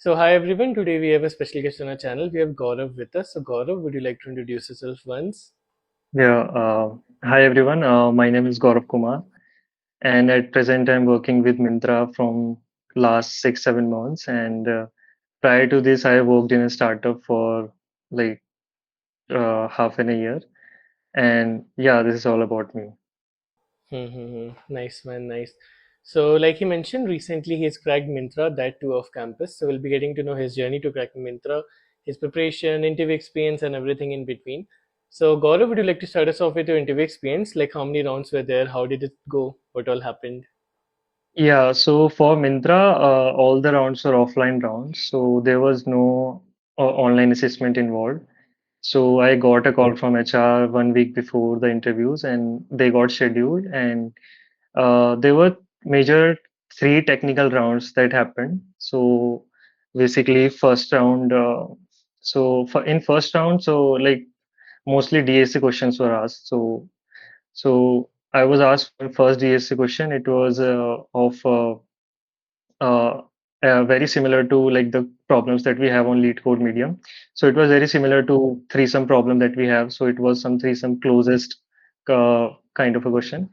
So, hi everyone. Today we have a special guest on our channel. We have Gaurav with us. So, Gaurav, would you like to introduce yourself once? Yeah, hi everyone. My name is Gaurav Kumar, and at present I'm working with Myntra from last 6, 7 months. And prior to this, I worked in a startup for like half an a year. And yeah, this is all about me. Nice man, nice. So, like he mentioned, recently he has cracked Myntra, that too off campus. So, we'll be getting to know his journey to cracking Myntra, his preparation, interview experience, and everything in between. So, Gaurav, would you like to start us off with your interview experience? Like, how many rounds were there? How did it go? What all happened? Yeah, so for Myntra, all the rounds were offline rounds, so there was no online assessment involved. So I got a call from HR 1 week before the interviews, and they got scheduled, and there were major three technical rounds that happened. So basically, first round. In first round, so like mostly DSC questions were asked. So I was asked for first DSC question. It was of uh, very similar to like the problems that we have on lead code medium. So it was very similar to threesome problem that we have. So it was some threesome closest kind of a question.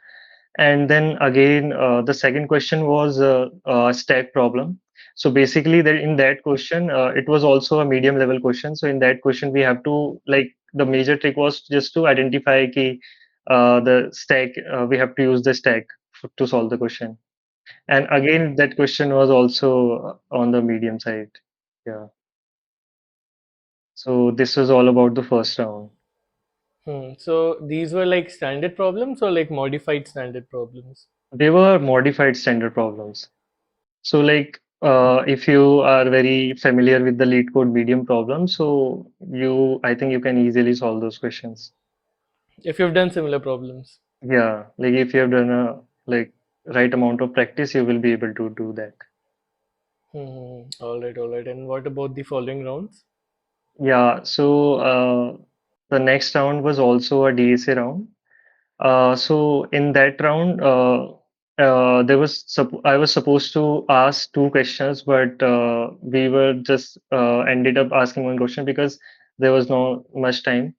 And then again, the second question was a stack problem. So basically, that in that question, it was also a medium level question. So in that question, we have to like the major trick was just to identify key the stack. We have to use the stack to solve the question. And again, that question was also on the medium side. Yeah. So this was all about the first round. So, these were like standard problems or like modified standard problems? They were modified standard problems. So like if you are very familiar with the lead code medium problem, so I think you can easily solve those questions. If you've done similar problems. Yeah, like if you have done a like right amount of practice, you will be able to do that. All right, all right. And what about the following rounds? Yeah, so the next round was also a DSA round. So in that round, I was supposed to ask two questions, but we were just ended up asking one question because there was no much time.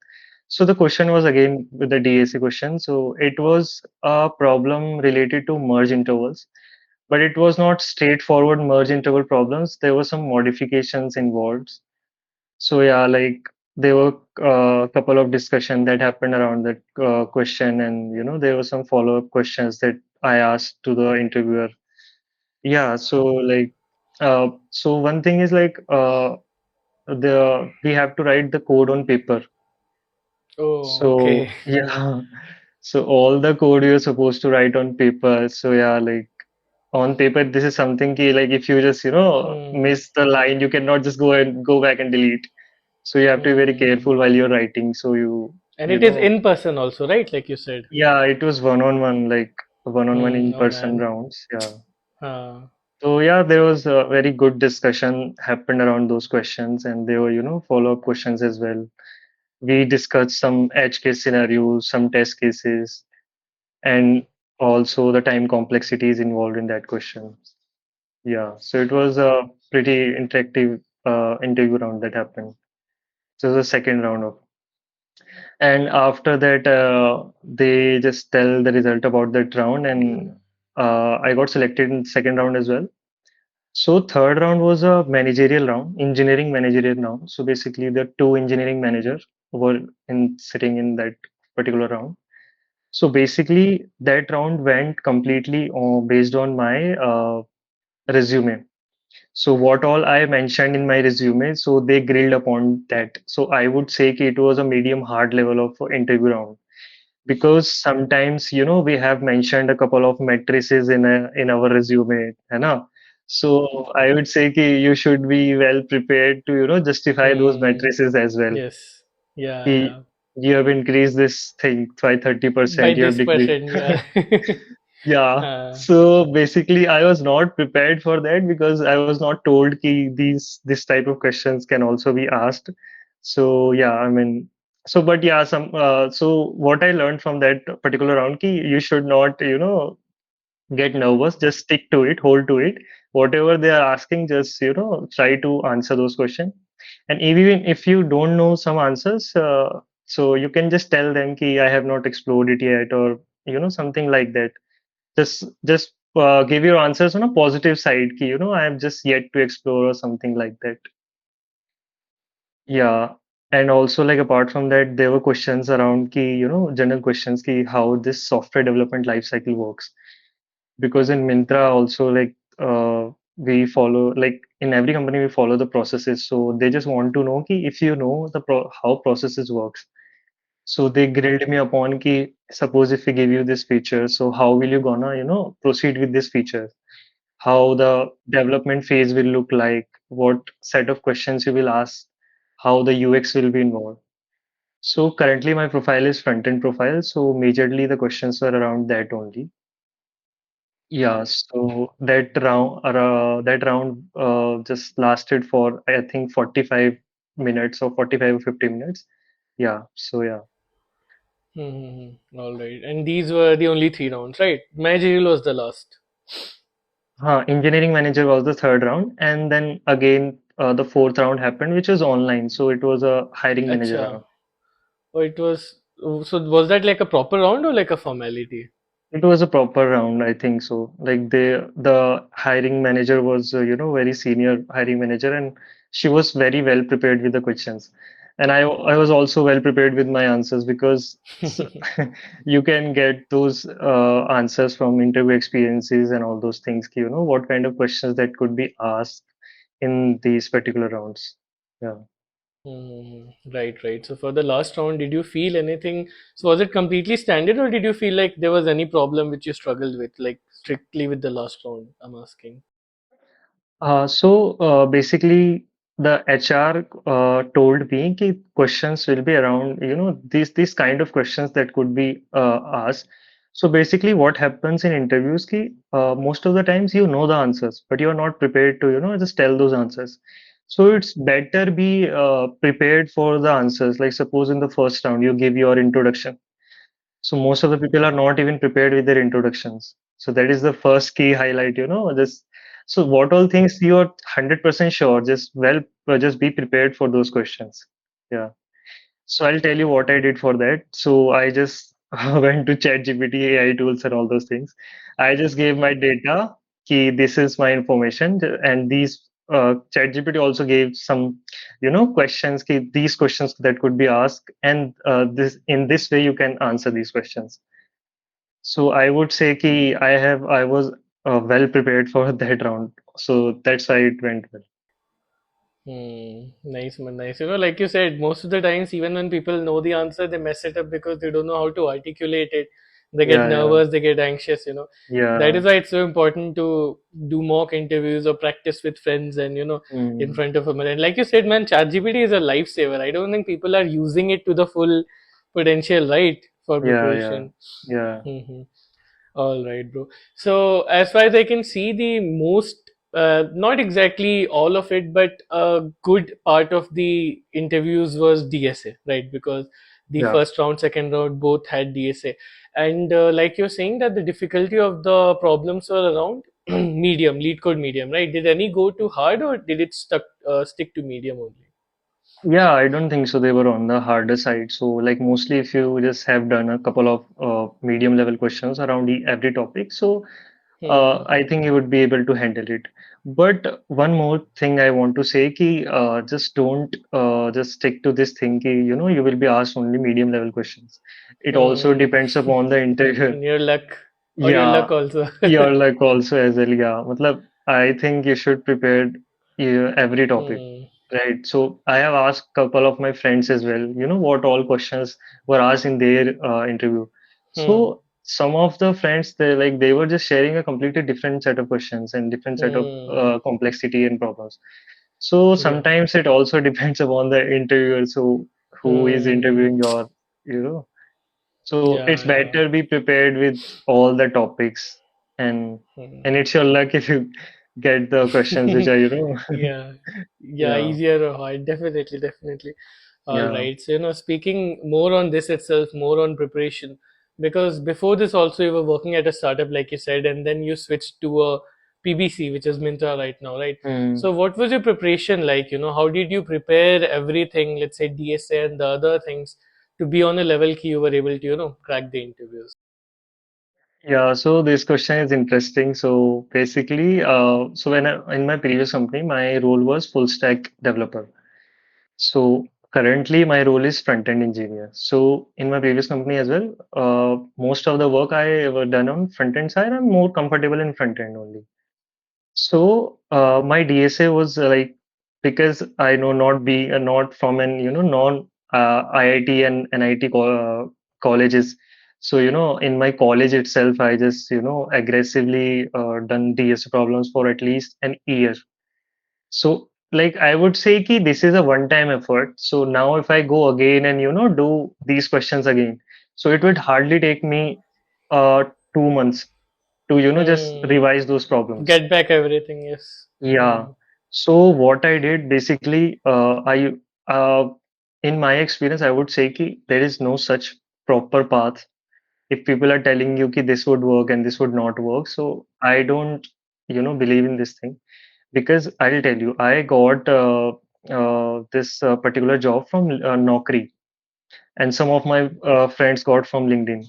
So the question was again with the DAC question. So it was a problem related to merge intervals, but it was not straightforward merge interval problems. There were some modifications involved. So yeah, like there were a couple of discussion that happened around that question, and there were some follow-up questions that I asked to the interviewer. Yeah, so like so one thing is like the we have to write the code on paper. Oh, okay. So yeah, so all the code you're supposed to write on paper. So yeah, like on paper, this is something ki, like if you just Hmm. miss the line, you cannot just go back and delete. So you have to be very Hmm. careful while you're writing. So And you it is know, in person also, right? Like you said. yeah, it was one-on-one, like one-on-one Oh in-person man. rounds. Yeah. Uh, So yeah, there was a very good discussion happened around those questions, and there were, follow-up questions as well. We discussed some edge case scenarios, some test cases, and also the time complexities involved in that question. Yeah. So it was a pretty interactive interview round that happened. So the second round of. And after that, they just tell the result about that round, and I got selected in second round as well. So third round was a managerial round, engineering managerial round. So basically, the two engineering managers were in sitting in that particular round. So basically, that round went completely based on my resume. So what all I mentioned in my resume, so they grilled upon that. So I would say कि it was a medium hard level of interview round because sometimes we have mentioned a couple of matrices in our resume, है ना? So I would say कि you should be well prepared to justify those hmm. matrices as well. Yes. Yeah, कि yeah. you have increased this thing by By 30%, you have this decreased. person, yeah. Yeah. uh, So basically, I was not prepared for that because I was not told कि this type of questions can also be asked. So yeah, I mean, so but yeah, so what I learned from that particular round, कि you should not get nervous, just stick to it, hold to it. whatever they are asking, just try to answer those questions. And even if you don't know some answers, so you can just tell them ki I have not explored it yet, or something like that. Just give your answers on a positive side ki I am just yet to explore or something like that. Yeah. And also, like, apart from that, there were questions around general questions how this software development life cycle works. Because in Myntra also, like, we follow, like, in every company we follow the processes. So they just want to know if you know how processes works. So they grilled me upon suppose if we give you this feature, so how will you gonna, proceed with this feature? How the development phase will look like, what set of questions you will ask, how the UX will be involved. So currently my profile is front-end profile, so majorly the questions were around that only. Yeah, so that round just lasted for I think 45 minutes or 45 or 50 minutes. Yeah, so yeah. All right. And these were the only three rounds, right? Managerial was the last. Engineering manager was the third round, and then again the fourth round happened, which was online. So it was a hiring manager Acha. round. Oh, it was. So was that like a proper round or like a formality? It was a proper round, I think so. Like the hiring manager was, very senior hiring manager, and she was very well prepared with the questions. And I was also well prepared with my answers because you can get those answers from interview experiences and all those things. What kind of questions that could be asked in these particular rounds. Yeah. Right, right. So for the last round, did you feel anything? So was it completely standard, or did you feel like there was any problem which you struggled with, like strictly with the last round? I'm asking. Basically, the HR told me कि questions will be around, these kind of questions that could be asked. So basically, what happens in interviews ki most of the times you know the answers, but you are not prepared to, just tell those answers. So it's better be prepared for the answers. Like suppose in the first round you give your introduction. So most of the people are not even prepared with their introductions. So that is the first key highlight, this. So what all things you are 100% sure, just be prepared for those questions. Yeah. So I'll tell you what I did for that. So I just went to ChatGPT, AI tools, and all those things. I just gave my data, key, this is my information, and these ChatGPT also gave some, questions, key, these questions that could be asked, and this in this way you can answer these questions. So I would say I was well prepared for that round. So that's why it went well. Nice, man, nice. Like you said, most of the times, even when people know the answer, they mess it up because they don't know how to articulate it. They get Yeah, yeah, nervous, they get anxious. That yeah. is why it's so important to do mock interviews or practice with friends and, in Mm, front of a mirror. And like you said, man, ChatGPT is a lifesaver. I don't think people are using it to the full potential, right, for yeah, yeah, preparation. yeah, Hmm. All right, bro. So, as far as I can see, the most, not exactly all of it, but a good part of the interviews was DSA, right? Because the yeah. first round, second round, both had DSA. And like you're saying, that the difficulty of the problems were around medium, lead code medium, right? Did any go too hard, or did it stick to medium only? Yeah, I don't think so. They were on the harder side. So, like, mostly if you just have done a couple of medium level questions around every topic, so I think you would be able to handle it. But one more thing I want to say, just don't just stick to this thing, you will be asked only medium level questions. It also Hmm. depends upon the interviewer. And your luck, or your Yeah, luck also. your luck also as well. Yeah, matlab, I think you should prepare every topic, Hmm. right? So I have asked couple of my friends as well, what all questions were asked in their interview. Hmm. So some of the friends, they were just sharing a completely different set of questions and different set of Hmm. complexity and problems. So Yeah. sometimes it also depends upon the interviewer, so who is Hmm. interviewing your, you know. So it's Yeah, yeah. better be prepared with all the topics, and Hmm. and it's your luck if you get the questions which are, Yeah. Yeah, yeah, easier or hard. Definitely, definitely. All yeah, right. So, speaking more on this itself, more on preparation, because before this also you were working at a startup, like you said, and then you switched to a PBC, which is Myntra right now, right? Hmm. So what was your preparation like? How did you prepare everything, let's say DSA and the other things, to be on a level key you were able to, crack the interviews? Yeah, so this question is interesting. So basically, so in my previous company, my role was full stack developer. So currently, my role is front end engineer. So in my previous company as well, most of the work I ever done on front end side, I'm more comfortable in front end only. So my DSA was like because I know not be not from an non IIT and NIT colleges. So in my college itself, I just aggressively done DSA problems for at least an year. So like I would say ki this is a one-time effort. So now if I go again and do these questions again, so it would hardly take me 2 months to just Hmm. revise those problems. Get back everything, yes. Yeah. Hmm. So what I did basically, uh, in my experience, I would say ki there is no such proper path. If people are telling you ki this would work and this would not work, so I don't, believe in this thing because I'll tell you, I got this particular job from Naukri, and some of my friends got from LinkedIn.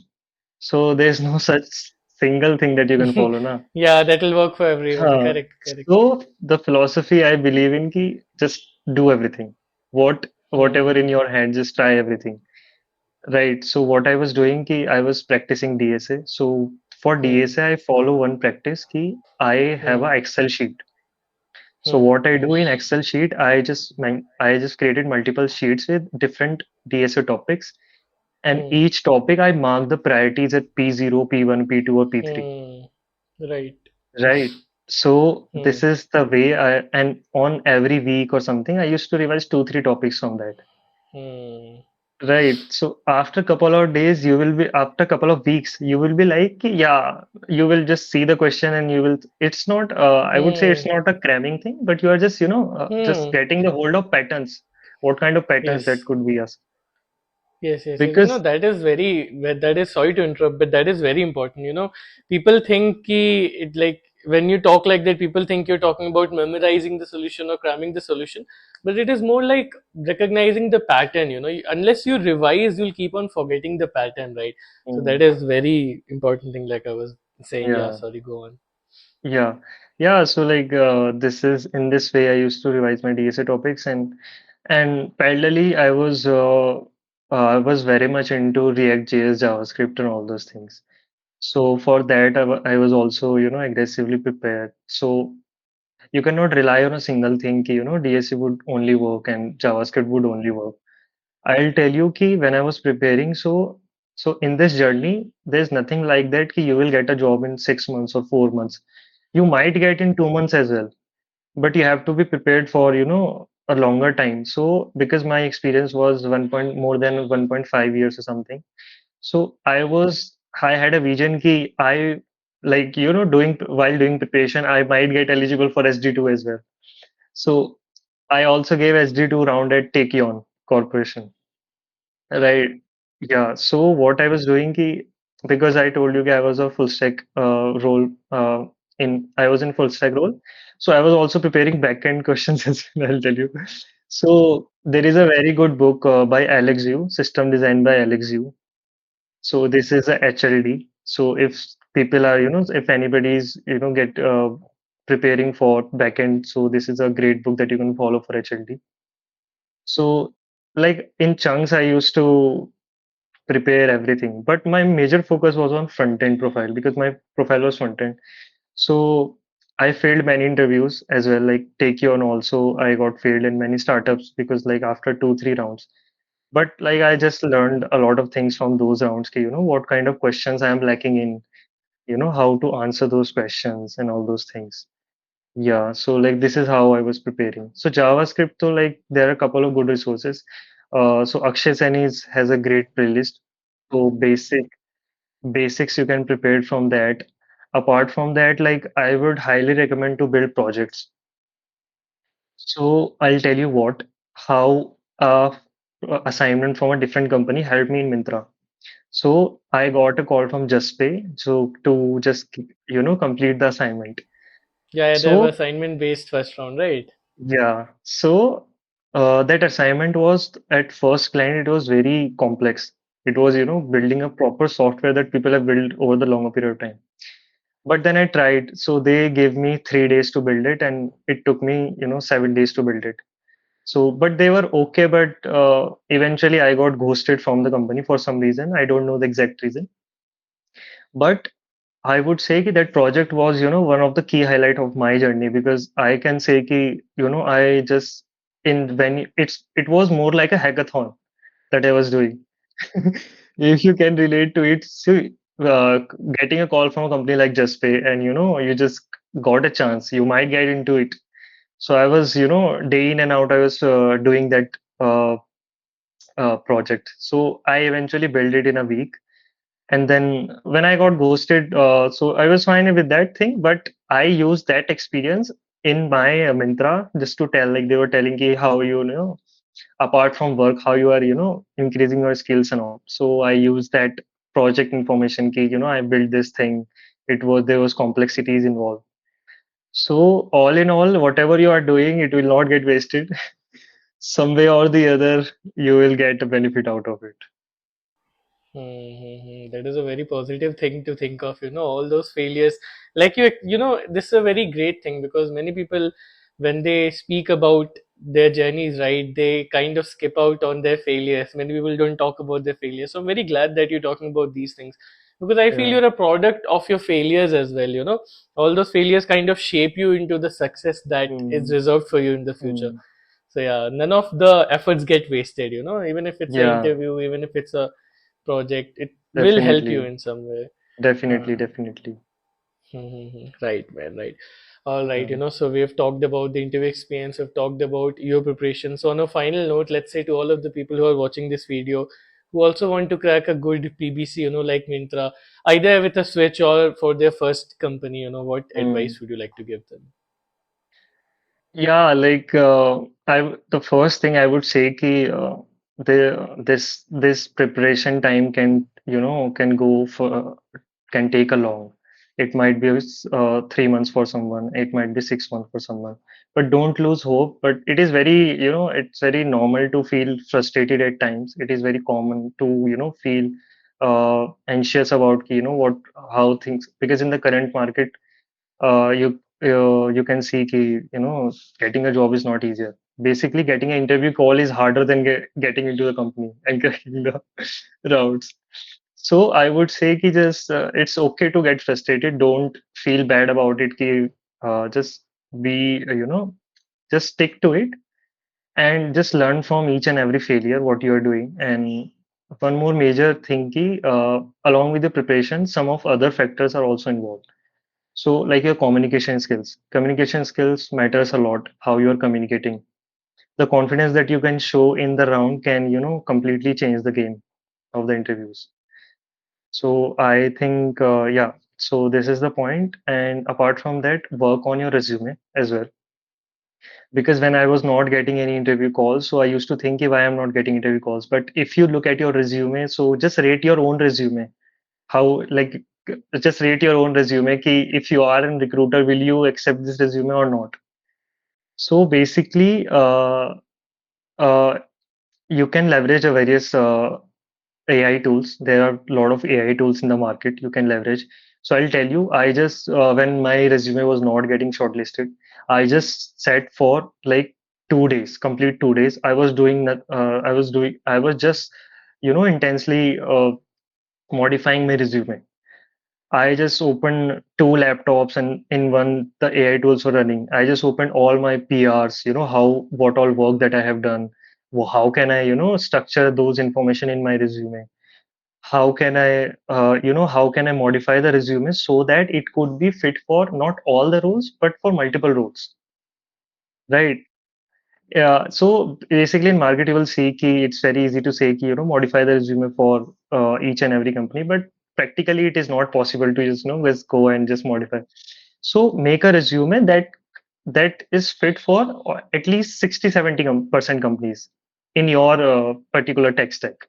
So there's no such single thing that you can follow, na. Yeah, that will work for everyone. Huh. Correct, correct. So the philosophy I believe in ki just do everything. Whatever Hmm. in your hand, just try everything. Right. So what I was doing ki I was practicing DSA. So for Hmm. DSA, I follow one practice ki I have Hmm. a Excel sheet. So Hmm. what I do in Excel sheet, I just created multiple sheets with different DSA topics, and Hmm. each topic I mark the priorities at P0, P1, P2, or P3. Hmm. Right. Right. So Hmm. this is the way and on every week or something, I used to revise two, three topics from that. Hmm. Right. So after couple of days, after couple of weeks, you will be like, yeah, you will just see the question and it's not, I would say it's Hmm. not a cramming thing, but you are just, just Hmm. getting the hold of patterns. What kind of patterns that Yes. could be us? Yes, yes, yes. Because, That is that is, sorry to interrupt, but that is very important. People think like when you talk like that, people think you're talking about memorizing the solution or cramming the solution, but it is more like recognizing the pattern. Unless you revise, you'll keep on forgetting the pattern, right? So that mm, is very important thing. Like I was saying, yeah. yeah. Sorry, go on. Yeah. Yeah, so like this is in this way I used to revise my DSA topics and parallelly I was very much into React JS, JavaScript and all those things. So for that I was also aggressively prepared. So you cannot rely on a single thing ki, DSA would only work and JavaScript would only work. I'll tell you ki when I was preparing, so in this journey, there's nothing like that ki you will get a job in 6 months or 4 months. You might get in 2 months as well, but you have to be prepared for, a longer time. So because my experience was more than 1.5 years or something. So I had a vision ki I like, doing while doing preparation, I might get eligible for SD2 as well. So I also gave SD2 round at Takeon Corporation. Right. Yeah. So what I was doing ki, because I told you ki I was a full stack role I was in full stack role. So I was also preparing backend questions as well, I'll tell you. So there is a very good book by Alex Yu, System Design by Alex Yu. So this is a HLD. So if people are, if anybody is, get preparing for backend, so this is a great book that you can follow for HLD. So like in chunks, I used to prepare everything. But my major focus was on front end profile because my profile was front end. So I failed many interviews as well, like Take On also I got failed in many startups because like after two, three rounds. But like I just learned a lot of things from those rounds, ki, what kind of questions I am lacking in, how to answer those questions and all those things. Yeah, so like this is how I was preparing. So JavaScript, so like there are a couple of good resources. So Akshay has a great playlist. So basics you can prepare from that. Apart from that, like I would highly recommend to build projects. So I'll tell you how assignment from a different company helped me in Myntra. So I got a call from JustPay so to just complete the assignment. Yeah, yeah, they have So assignment based first round, right? yeah, so that assignment was at first client, it was very complex. It was, building a proper software that people have built over the longer period of time. But then I tried. So they gave me 3 days to build it, and it took me, 7 days to build it. So, but they were okay. But eventually, I got ghosted from the company for some reason. I don't know the exact reason. But I would say कि that project was, one of the key highlight of my journey because I can say कि, I just in when it was more like a hackathon that I was doing. If you can relate to it, see, uh, getting a call from a company like JustPay and you just got a chance, you might get into it. So I was, day in and out, I was doing that project. So I eventually built it in a week. And then when I got ghosted, so I was fine with that thing, but I used that experience in my Myntra just to tell, like they were telling me how apart from work, how you are, increasing your skills and all. So I used that project information key, I built this thing. There was complexities involved. So all in all, whatever you are doing, it will not get wasted. Some way or the other, you will get a benefit out of it. Mm-hmm. That is a very positive thing to think of, all those failures. Like this is a very great thing because many people, when they speak about their journeys, right, they kind of skip out on their failures. Many people don't talk about their failures. So I'm very glad that you're talking about these things because I feel Yeah. you're a product of your failures as well. All those failures kind of shape you into the success that is Mm, reserved for you in the future. mm. So yeah, none of the efforts get wasted, even if it's an Yeah, interview, even if it's a project, it will help you definitely. in some way. Definitely, uh, definitely. right, man, right. All right, Yeah. so we've talked about the interview experience, we've talked about your preparation. So on a final note, let's say to all of the people who are watching this video who also want to crack a good PBC, like Myntra, either with a switch or for their first company, what Mm. advice would you like to give them? Yeah, like the first thing I would say ki this preparation time can go for can take a long. It might be 3 months for someone. It might be 6 months for someone. But don't lose hope. But it is very it's very normal to feel frustrated at times. It is very common to feel anxious about what how things because in the current market you can see ki, getting a job is not easier. Basically, getting an interview call is harder than getting into the company and cracking the routes. So I would say ki just it's okay to get frustrated. Don't feel bad about it. Ki, just be just stick to it and just learn from each and every failure what you are doing. And one more major thing ki, along with the preparation, some of other factors are also involved. So, like your communication skills. Communication skills matters a lot, how you're communicating. The confidence that you can show in the round can, completely change the game of the interviews. So, I think, yeah, so this is the point. And apart from that, work on your resume as well. Because when I was not getting any interview calls, so I used to think if I am not getting interview calls. But if you look at your resume, so just rate your own resume how like just rate your own resume ki if you are a recruiter will you accept this resume or not. So basically uh, you can leverage a various AI tools. There are a lot of AI tools in the market you can leverage. So I'll tell you, I just when my resume was not getting shortlisted, I just sat for like 2 days, complete 2 days. I was just intensely modifying my resume. I just opened two laptops and in one the AI tools were running. I just opened all my PRs, how what all work that I have done. How can I, structure those information in my resume? How can I, how can I modify the resume so that it could be fit for not all the roles, but for multiple roles, right? Yeah, so basically in market you will see ki it's very easy to say ki, modify the resume for each and every company, but practically it is not possible to just just go and just modify. So make a resume that is fit for at least 60-70% companies in your particular tech stack.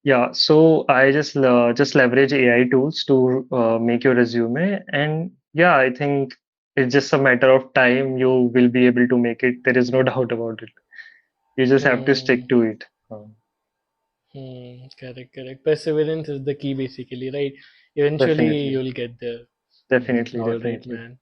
Yeah, so I just leverage AI tools to make your resume, and Yeah, I think it's just a matter of time. You will be able to make it. There is no doubt about it. You just have to Hmm. stick to it. Hmm. Correct. Correct. Perseverance is the key, basically, right? Eventually, Definitely, you'll get there. definitely, All right, definitely. man.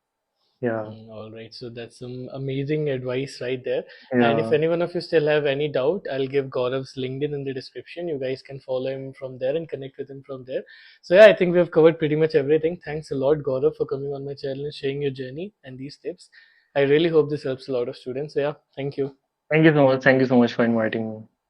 Yeah, All right, so that's some amazing advice right there. And if yeah. any one of you still have any doubt, I'll give Gaurav's LinkedIn in the description. You guys can follow him from there and connect with him from there. So yeah, I think we've covered pretty much everything. Thanks a lot, Gaurav, for coming on my channel and sharing your journey and these tips. I really hope this helps a lot of students. So yeah, thank you. Thank you so much. Thank you so much for inviting me.